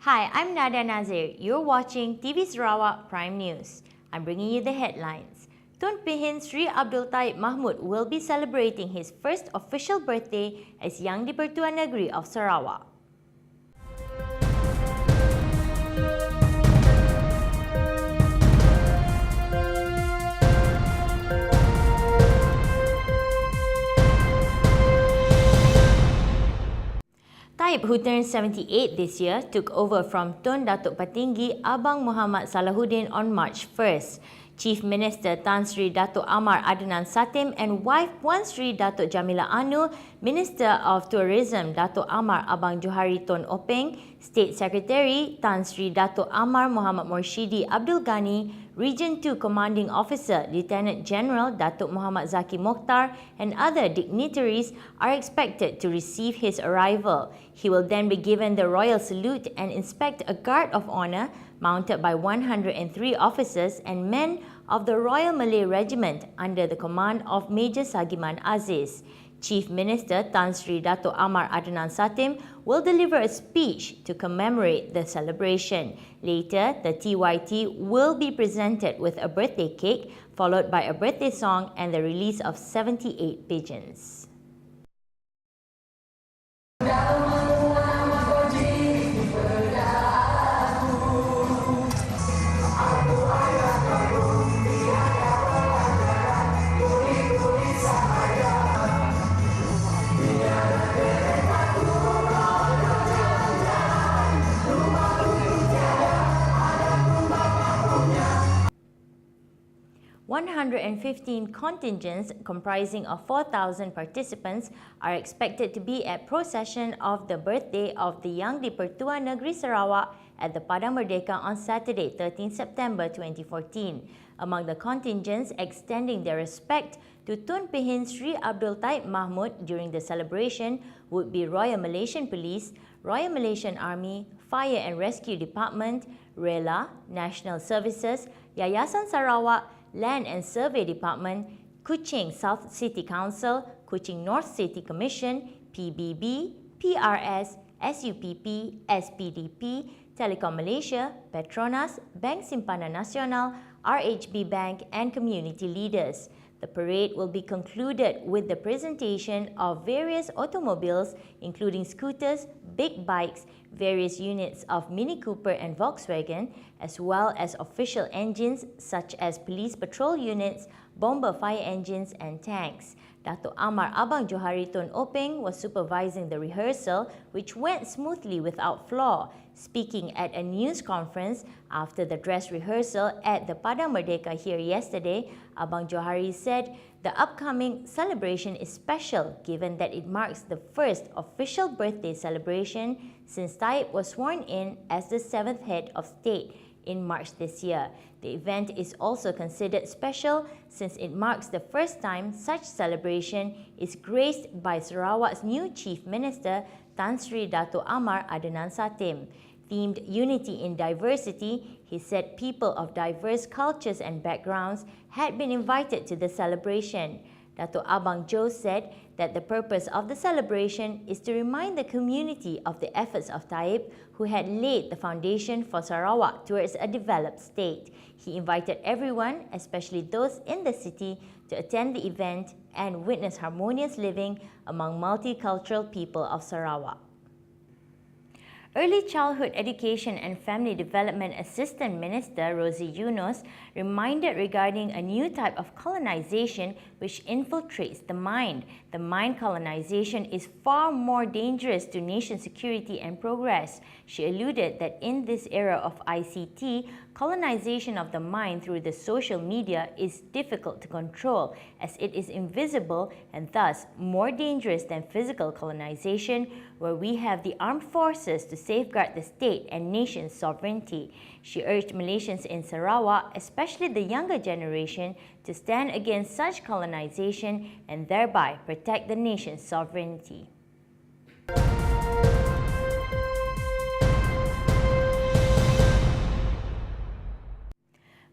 Hi, I'm Nada Nazir. You're watching TV Sarawak Prime News. I'm bringing you the headlines. Tun Pihin Sri Abdul Taib Mahmud will be celebrating his first official birthday as Yang di-Pertuan Negeri of Sarawak. Taib, who turned 78 this year, took over from Tun Datuk Patinggi Abang Muhammad Salahuddin on March 1st. Chief Minister Tan Sri Datuk Amar Adnan Satim and wife Puan Sri Datuk Jamila Anu, Minister of Tourism Datuk Amar Abang Johari Tun Openg, State Secretary Tan Sri Datuk Amar Muhammad Morshidi Abdul Ghani, Region 2 Commanding Officer Lieutenant General Datuk Muhammad Zaki Mokhtar and other dignitaries are expected to receive his arrival. He will then be given the royal salute and inspect a guard of honour mounted by 103 officers and men of the Royal Malay Regiment under the command of Major Sagiman Aziz. Chief Minister Tan Sri Datuk Amar Adnan Satim will deliver a speech to commemorate the celebration. Later, the TYT will be presented with a birthday cake, followed by a birthday song and the release of 78 pigeons. "115 contingents comprising of 4,000 participants are expected to be at procession of the birthday of the Yang di-Pertuan Negeri Sarawak at the Padang Merdeka on Saturday, 13 September 2014. Among the contingents extending their respect to Tun Pihin Sri Abdul Taib Mahmud during the celebration would be Royal Malaysian Police, Royal Malaysian Army, Fire and Rescue Department, RELA, National Services, Yayasan Sarawak, Land and Survey Department, Kuching South City Council, Kuching North City Commission, PBB, PRS, SUPP, SPDP, Telekom Malaysia, Petronas, Bank Simpanan Nasional, RHB Bank and community leaders. The parade will be concluded with the presentation of various automobiles including scooters, big bikes, various units of Mini Cooper and Volkswagen, as well as official engines such as police patrol units, bomber fire engines and tanks. Datuk Amar Abang Johari Tun Openg was supervising the rehearsal, which went smoothly without flaw. Speaking at a news conference after the dress rehearsal at the Padang Merdeka here yesterday, Abang Johari said the upcoming celebration is special given that it marks the first official birthday celebration since Taib was sworn in as the 7th head of state in March this year. The event is also considered special since it marks the first time such celebration is graced by Sarawak's new Chief Minister Tan Sri Datuk Amar Adnan Satim. Themed Unity in Diversity, he said people of diverse cultures and backgrounds had been invited to the celebration. Datuk Abang Jo said that the purpose of the celebration is to remind the community of the efforts of Taib, who had laid the foundation for Sarawak towards a developed state. He invited everyone, especially those in the city, to attend the event and witness harmonious living among multicultural people of Sarawak. Early Childhood Education and Family Development Assistant Minister Rosie Yunus reminded regarding a new type of colonization which infiltrates the mind. The mind colonization is far more dangerous to nation security and progress. She alluded that in this era of ICT, colonization of the mind through the social media is difficult to control as it is invisible and thus more dangerous than physical colonization, where we have the armed forces to safeguard the state and nation's sovereignty. She urged Malaysians in Sarawak, especially the younger generation, to stand against such colonization and thereby protect the nation's sovereignty.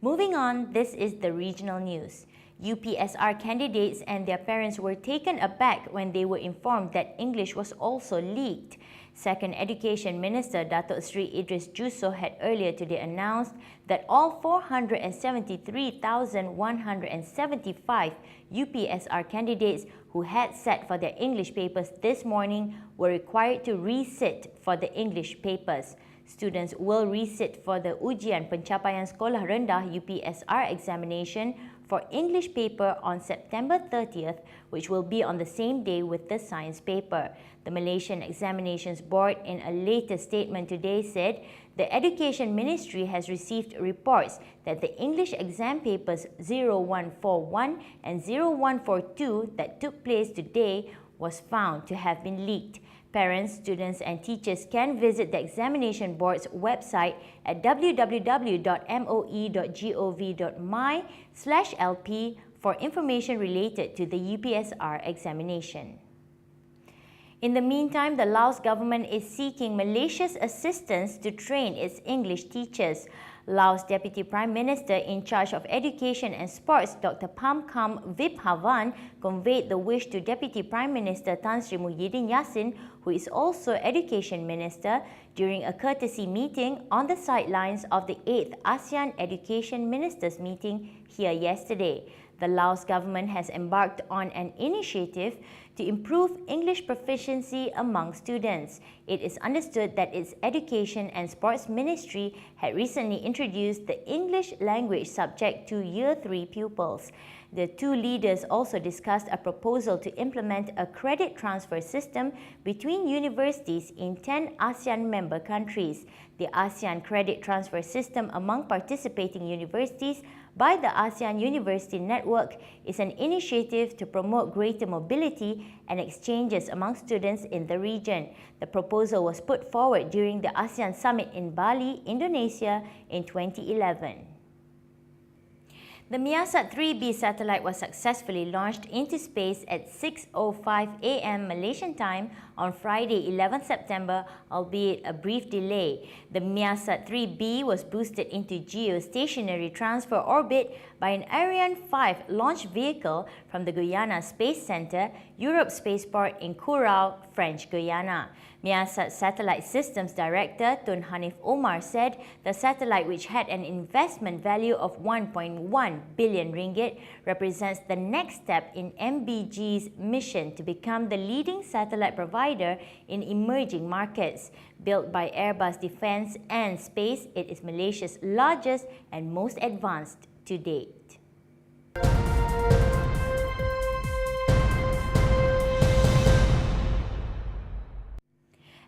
Moving on, this is the regional news. UPSR candidates and their parents were taken aback when they were informed that English was also leaked. Second Education Minister Datuk Seri Idris Jusoh had earlier today announced that all 473,175 UPSR candidates who had sat for their English papers this morning were required to resit for the English papers. Students will resit for the Ujian Pencapaian Sekolah Rendah UPSR examination for English paper on September 30th, which will be on the same day with the science paper. The Malaysian Examinations Board, in a latest statement today, said the Education Ministry has received reports that the English exam papers 0141 and 0142 that took place today was found to have been leaked. Parents, students and teachers can visit the Examination Board's website at www.moe.gov.my/LP for information related to the UPSR examination. In the meantime, the Laos government is seeking Malaysia's assistance to train its English teachers. Laos Deputy Prime Minister in charge of Education and Sports, Dr. Pamkam Vibhavan, conveyed the wish to Deputy Prime Minister Tan Sri Muhyiddin Yassin, who is also Education Minister, during a courtesy meeting on the sidelines of the 8th ASEAN Education Ministers meeting here yesterday. The Laos government has embarked on an initiative to improve English proficiency among students. It is understood that its Education and Sports Ministry had recently introduced the English language subject to Year 3 pupils. The two leaders also discussed a proposal to implement a credit transfer system between universities in 10 ASEAN member countries. The ASEAN Credit Transfer System among participating universities by the ASEAN University Network is an initiative to promote greater mobility and exchanges among students in the region. The proposal was put forward during the ASEAN Summit in Bali, Indonesia in 2011. The Miasat-3B satellite was successfully launched into space at 6:05 a.m. Malaysian time on Friday, 11 September, albeit a brief delay. The Miasat-3B was boosted into geostationary transfer orbit by an Ariane 5 launch vehicle from the Guyana Space Centre, Europe Spaceport in Curacao, French Guiana. Miasat Satellite Systems Director Tun Hanif Omar said the satellite, which had an investment value of 1.1 billion ringgit, represents the next step in MBG's mission to become the leading satellite provider in emerging markets. Built by Airbus Defence and Space, it is Malaysia's largest and most advanced to date.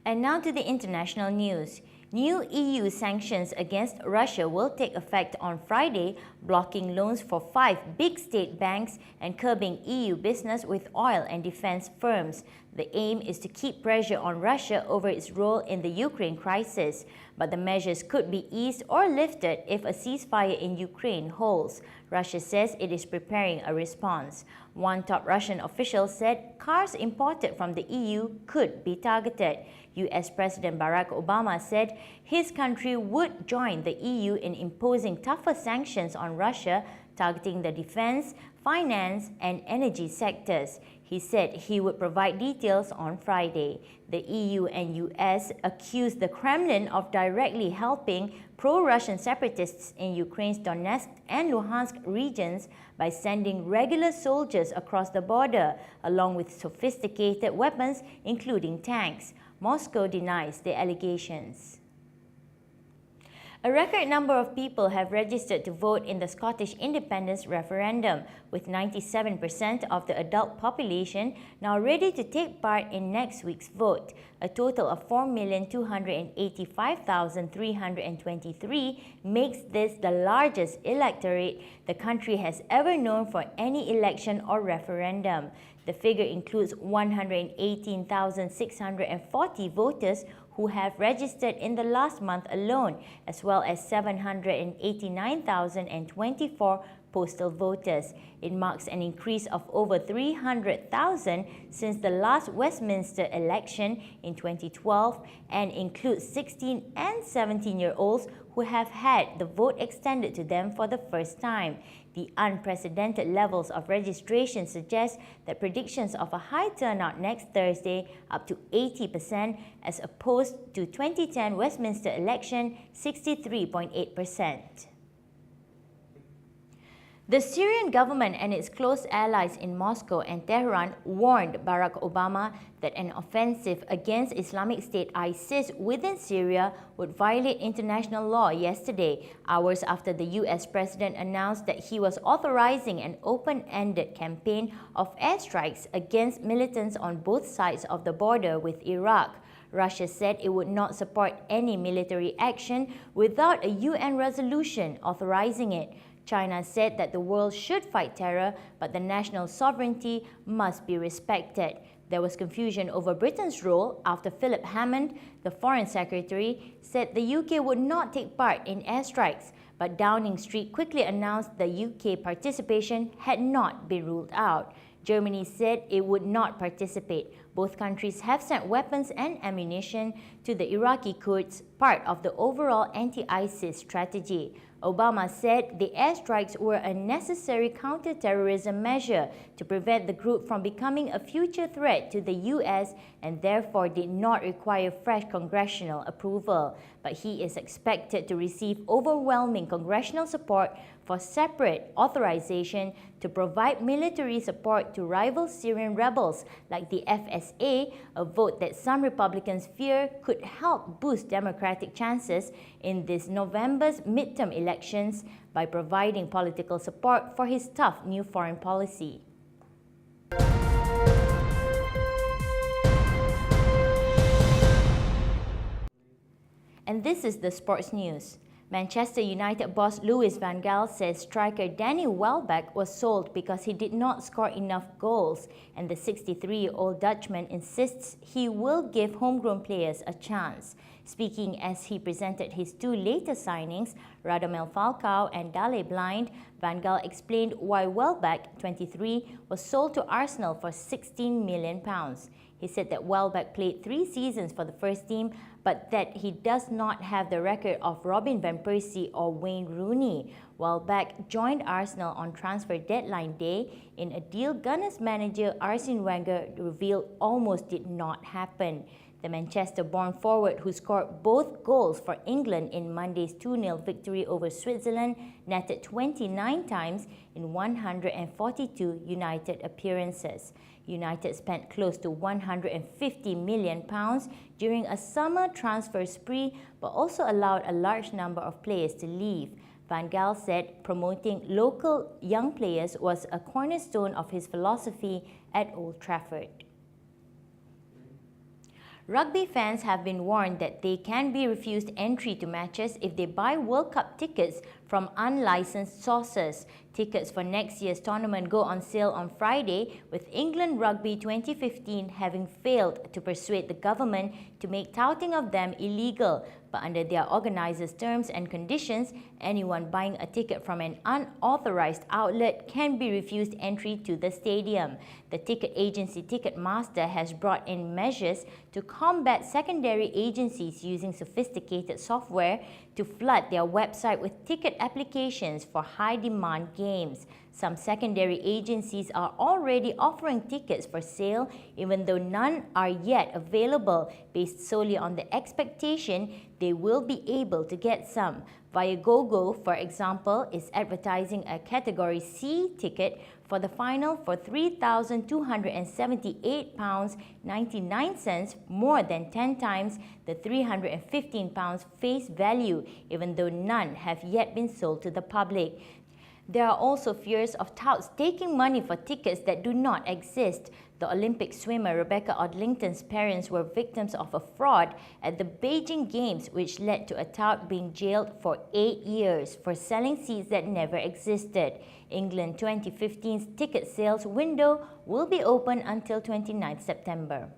And now to the international news. New EU sanctions against Russia will take effect on Friday, blocking loans for 5 big state banks and curbing EU business with oil and defense firms. The aim is to keep pressure on Russia over its role in the Ukraine crisis, but the measures could be eased or lifted if a ceasefire in Ukraine holds. Russia says it is preparing a response. One top Russian official said cars imported from the EU could be targeted. US President Barack Obama said his country would join the EU in imposing tougher sanctions on Russia, targeting the defense, finance, and energy sectors. He said he would provide details on Friday. The EU and US accused the Kremlin of directly helping pro-Russian separatists in Ukraine's Donetsk and Luhansk regions by sending regular soldiers across the border, along with sophisticated weapons, including tanks. Moscow denies the allegations. A record number of people have registered to vote in the Scottish independence referendum, with 97% of the adult population now ready to take part in next week's vote. A total of 4,285,323 makes this the largest electorate the country has ever known for any election or referendum. The figure includes 118,640 voters who have registered in the last month alone, as well as 789,024 postal voters. It marks an increase of over 300,000 since the last Westminster election in 2012 and includes 16 and 17-year-olds who have had the vote extended to them for the first time. The unprecedented levels of registration suggest that predictions of a high turnout next Thursday, up to 80%, as opposed to 2010 Westminster election, 63.8%. The Syrian government and its close allies in Moscow and Tehran warned Barack Obama that an offensive against Islamic State ISIS within Syria would violate international law yesterday, hours after the US president announced that he was authorizing an open-ended campaign of airstrikes against militants on both sides of the border with Iraq. Russia said it would not support any military action without a UN resolution authorizing it. China said that the world should fight terror, but the national sovereignty must be respected. There was confusion over Britain's role after Philip Hammond, the Foreign Secretary, said the UK would not take part in airstrikes, but Downing Street quickly announced the UK participation had not been ruled out. Germany said it would not participate. Both countries have sent weapons and ammunition to the Iraqi Kurds, part of the overall anti-ISIS strategy. Obama said the airstrikes were a necessary counter-terrorism measure to prevent the group from becoming a future threat to the US and therefore did not require fresh congressional approval. But he is expected to receive overwhelming congressional support for separate authorization to provide military support to rival Syrian rebels like the FSA, a vote that some Republicans fear could help boost Democratic chances in this November's midterm elections by providing political support for his tough new foreign policy. And this is the sports news. Manchester United boss Louis van Gaal says striker Danny Welbeck was sold because he did not score enough goals, and the 63-year-old Dutchman insists he will give homegrown players a chance. Speaking as he presented his two latest signings, Radamel Falcao and Dale Blind, Van Gaal explained why Welbeck, 23, was sold to Arsenal for £16 million. He said that Welbeck played 3 seasons for the first team, but that he does not have the record of Robin van Persie or Wayne Rooney. Welbeck joined Arsenal on transfer deadline day in a deal Gunners manager Arsene Wenger revealed almost did not happen. The Manchester-born forward, who scored both goals for England in Monday's 2-0 victory over Switzerland, netted 29 times in 142 United appearances. United spent close to £150 million during a summer transfer spree, but also allowed a large number of players to leave. Van Gaal said promoting local young players was a cornerstone of his philosophy at Old Trafford. Rugby fans have been warned that they can be refused entry to matches if they buy World Cup tickets from unlicensed sources. Tickets for next year's tournament go on sale on Friday, with England Rugby 2015 having failed to persuade the government to make touting of them illegal. But under their organisers' terms and conditions, anyone buying a ticket from an unauthorised outlet can be refused entry to the stadium. The ticket agency Ticketmaster has brought in measures to combat secondary agencies using sophisticated software to flood their website with ticket applications for high-demand games. Some secondary agencies are already offering tickets for sale, even though none are yet available, based solely on the expectation they will be able to get some. Viagogo, for example, is advertising a Category C ticket for the final for £3,278.99, more than 10 times the £315 face value, even though none have yet been sold to the public. There are also fears of touts taking money for tickets that do not exist. The Olympic swimmer Rebecca Odlington's parents were victims of a fraud at the Beijing Games, which led to a tout being jailed for 8 years for selling seats that never existed. England 2015's ticket sales window will be open until 29 September.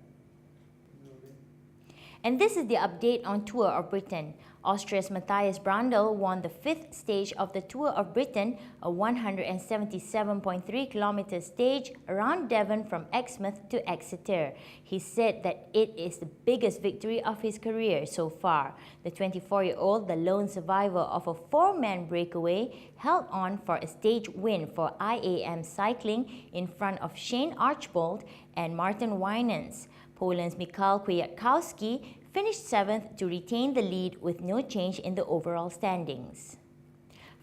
And this is the update on Tour of Britain. Austria's Matthias Brandl won the fifth stage of the Tour of Britain, a 177.3-kilometre stage around Devon from Exmouth to Exeter. He said that it is the biggest victory of his career so far. The 24-year-old, the lone survivor of a four-man breakaway, held on for a stage win for IAM Cycling in front of Shane Archbold and Martin Winans. Poland's Michał Kwiatkowski finished 7th to retain the lead with no change in the overall standings.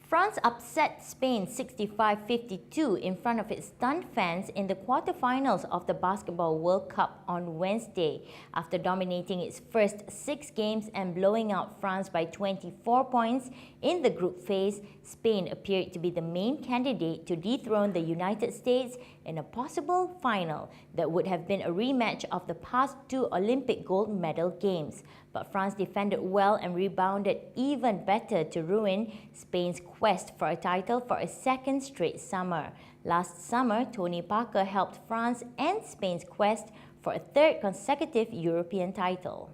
France upset Spain 65-52 in front of its stunned fans in the quarterfinals of the Basketball World Cup on Wednesday. After dominating its first 6 games and blowing out France by 24 points in the group phase, Spain appeared to be the main candidate to dethrone the United States in a possible final that would have been a rematch of the past 2 Olympic gold medal games. But France defended well and rebounded even better to ruin Spain's quest for a title for a second straight summer. Last summer, Tony Parker helped France end Spain's quest for a third consecutive European title.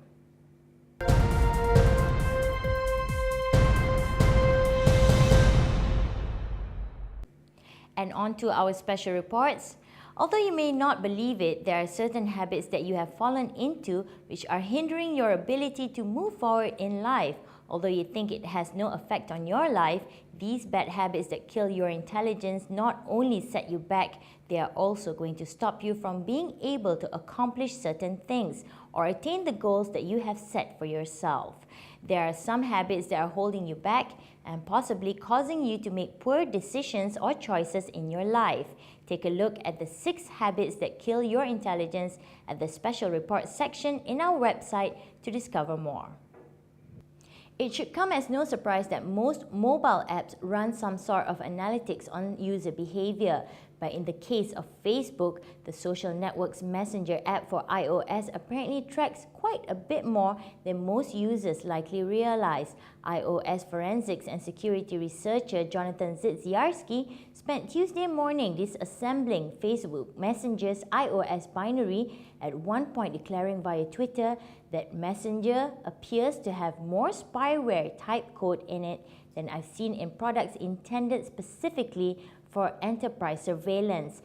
And on to our special reports. Although you may not believe it, there are certain habits that you have fallen into which are hindering your ability to move forward in life. Although you think it has no effect on your life, these bad habits that kill your intelligence not only set you back, they are also going to stop you from being able to accomplish certain things or attain the goals that you have set for yourself. There are some habits that are holding you back and possibly causing you to make poor decisions or choices in your life. Take a look at the 6 habits that kill your intelligence at the special report section in our website to discover more. It should come as no surprise that most mobile apps run some sort of analytics on user behavior. But in the case of Facebook, the social network's messenger app for iOS apparently tracks quite a bit more than most users likely realize. iOS forensics and security researcher Jonathan Ziziarski spent Tuesday morning disassembling Facebook Messenger's iOS binary, at one point declaring via Twitter that Messenger appears to have more spyware type code in it than I've seen in products intended specifically for enterprise surveillance.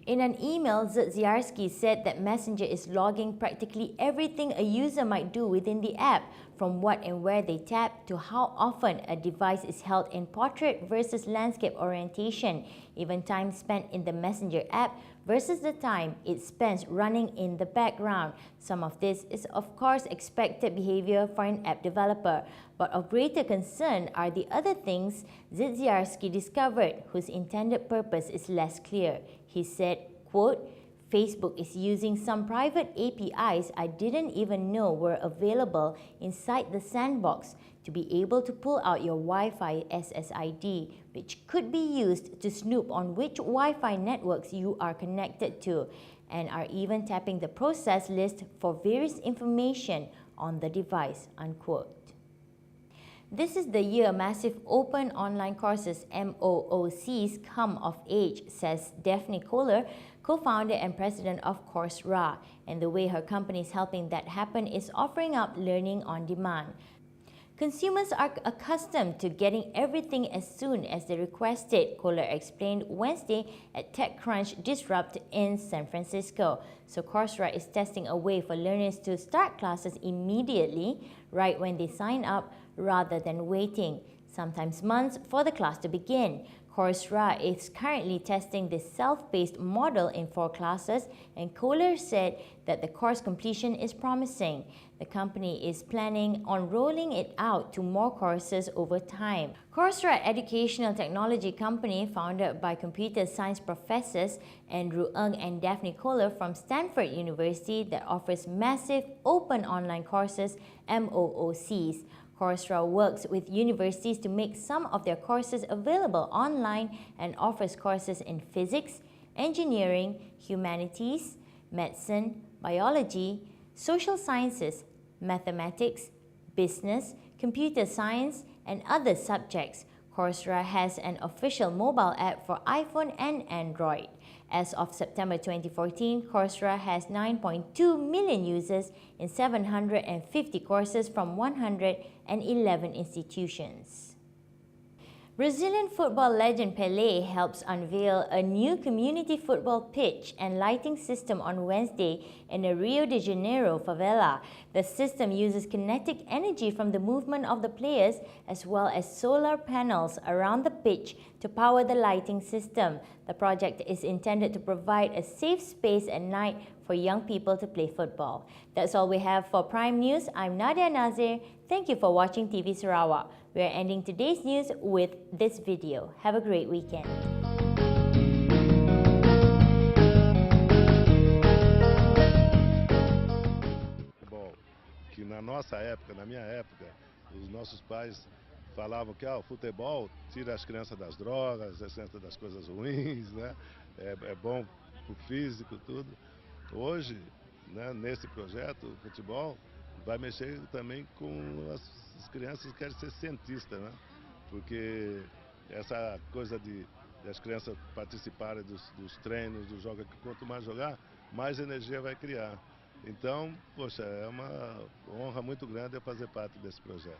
In an email, Ziziarski said that Messenger is logging practically everything a user might do within the app, from what and where they tap to how often a device is held in portrait versus landscape orientation, even time spent in the Messenger app versus the time it spends running in the background. Some of this is of course expected behavior for an app developer, but of greater concern are the other things Ziziarski discovered whose intended purpose is less clear. He said, quote, Facebook is using some private APIs I didn't even know were available inside the sandbox to be able to pull out your Wi-Fi SSID, which could be used to snoop on which Wi-Fi networks you are connected to, and are even tapping the process list for various information on the device, unquote. This is the year massive open online courses MOOCs come of age, says Daphne Kohler, co-founder and president of Coursera, and the way her company is helping that happen is offering up learning on demand. Consumers are accustomed to getting everything as soon as they request it, Kohler explained Wednesday at TechCrunch Disrupt in San Francisco. So Coursera is testing a way for learners to start classes immediately, right when they sign up, rather than waiting, sometimes months, for the class to begin. Coursera is currently testing this self-paced model in 4 classes, and Kohler said that the course completion is promising. The company is planning on rolling it out to more courses over time. Coursera, educational technology company founded by computer science professors Andrew Ng and Daphne Kohler from Stanford University, that offers massive open online courses, MOOCs. Coursera works with universities to make some of their courses available online and offers courses in physics, engineering, humanities, medicine, biology, social sciences, mathematics, business, computer science, and other subjects. Coursera has an official mobile app for iPhone and Android. As of September 2014, Coursera has 9.2 million users in 750 courses from 111 institutions. Brazilian football legend Pelé helps unveil a new community football pitch and lighting system on Wednesday in a Rio de Janeiro favela. The system uses kinetic energy from the movement of the players as well as solar panels around the pitch to power the lighting system. The project is intended to provide a safe space at night for young people to play football. That's all we have for Prime News. I'm Nadia Nazir. Thank you for watching TV Sarawak. We are ending today's news with this video. Have a great weekend. Bom, que na nossa época, na minha época, os nossos pais falavam que o futebol tira as crianças das drogas, as crianças das coisas ruins, né? É bom para o físico, tudo. Hoje, né, nesse projeto, o futebol vai mexer também com as crianças que querem ser cientistas, né? Porque essa coisa de as crianças participarem dos treinos, dos jogos, que quanto mais jogar, mais energia vai criar. Então, poxa, é uma honra muito grande eu fazer parte desse projeto.